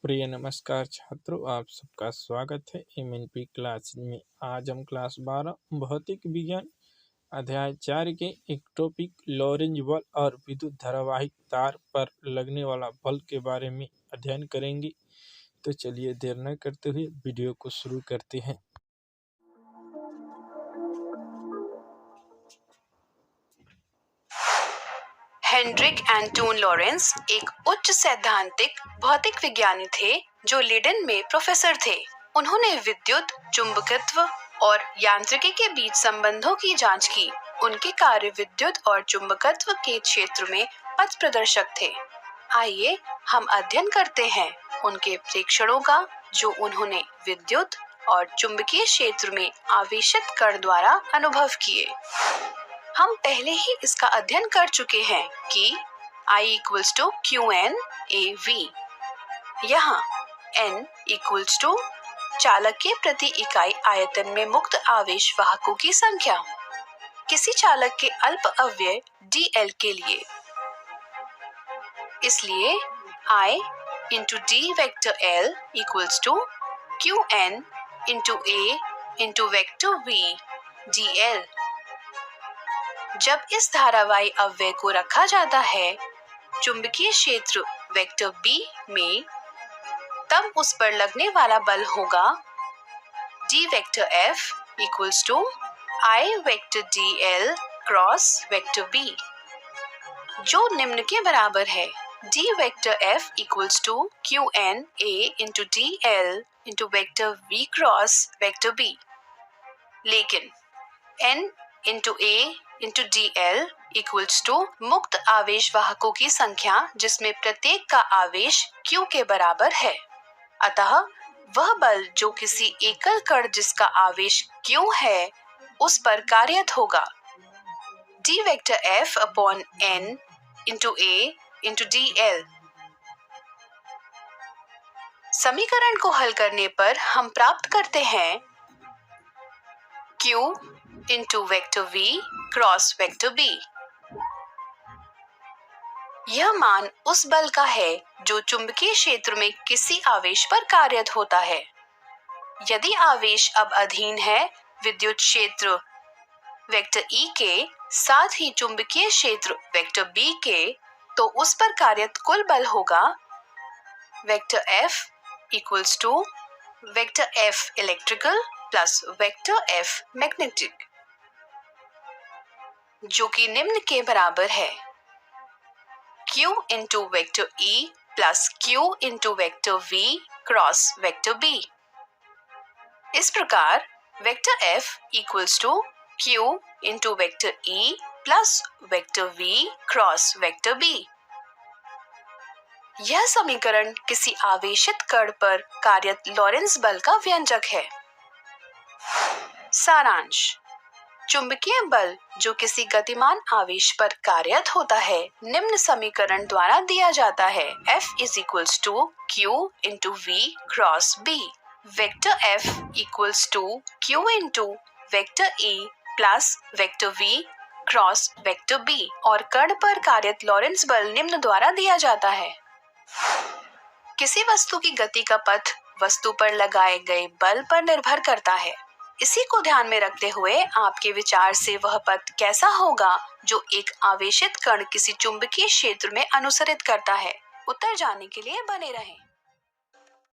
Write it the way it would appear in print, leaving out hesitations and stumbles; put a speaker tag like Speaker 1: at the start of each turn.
Speaker 1: प्रिय नमस्कार छात्रों, आप सबका स्वागत है एमएनपी क्लास में। आज हम क्लास 12 भौतिक विज्ञान अध्याय 4 के एक टॉपिक लॉरेंज बल और विद्युत धारावाहिक तार पर लगने वाला बल के बारे में अध्ययन करेंगे। तो चलिए देर न करते हुए वीडियो को शुरू करते हैं।
Speaker 2: हेनरिक एंटोन लॉरेंस एक उच्च सैद्धांतिक भौतिक विज्ञानी थे जो लीडेन में प्रोफेसर थे। उन्होंने विद्युत, चुंबकत्व और यांत्रिकी के बीच संबंधों की जांच की। उनके कार्य विद्युत और चुंबकत्व के क्षेत्र में पथ प्रदर्शक थे। आइए हम अध्ययन करते हैं उनके प्रेक्षणों का जो उन्होंने विद्युत और चुंबकीय क्षेत्र में आवेशित कण द्वारा अनुभव किए। हम पहले ही इसका अध्ययन कर चुके हैं कि I = QN AV। यहाँ N = चालक के प्रति इकाई आयतन में मुक्त आवेश वाहकों की संख्या किसी चालक के अल्प अव्यय dl के लिए। इसलिए I × d vector L = QN × A × vector V dl। जब इस धारावाही अव्यय को रखा जाता है चुंबकीय क्षेत्र वेक्टर B में, तब उस पर लगने वाला बल होगा d vector F = I vector dl cross vector B, जो निम्न के बराबर है। d vector F = QN A × dl × vector V cross vector B। लेकिन N × A × dl = मुक्त आवेश वाहकों की संख्या जिसमें प्रत्येक का आवेश Q के बराबर है। अतः वह बल जो किसी एकल कण जिसका आवेश Q है उस पर कार्यरत होगा d vector F / N × A × dl। समीकरण को हल करने पर हम प्राप्त करते हैं Q × vector V cross vector B। यह मान उस बल का है जो चुंबकीय क्षेत्र में किसी आवेश पर कार्यरत होता है। यदि आवेश अब अधीन है विद्युत क्षेत्र वेक्टर E के साथ ही चुंबकीय क्षेत्र वेक्टर B के, तो उस पर कार्यरत कुल बल होगा vector F = vector F electrical plus vector F magnetic, जो कि निम्न के बराबर है Q × vector E plus Q × vector V cross vector B। इस प्रकार vector F = Q × vector E plus vector V cross vector B। यह समीकरण किसी आवेशित कण पर कार्यरत लॉरेंस बल का व्यंजक है। सारांश: चुंबकीय बल जो किसी गतिमान आवेश पर कार्यरत होता है निम्न समीकरण द्वारा दिया जाता है। F = Q × V cross B। Vector F = Q × vector E plus vector V cross vector B और कण पर कार्यरत लॉरेंस बल निम्न द्वारा दिया जाता है। किसी वस्तु की गति का पथ वस्तु पर लगाए गए बल पर निर्भर करता है। इसी को ध्यान में रखते हुए आपके विचार से वह पथ कैसा होगा जो एक आवेशित कण किसी चुंबकीय क्षेत्र में अनुसरित करता है। उत्तर जानने के लिए बने रहें।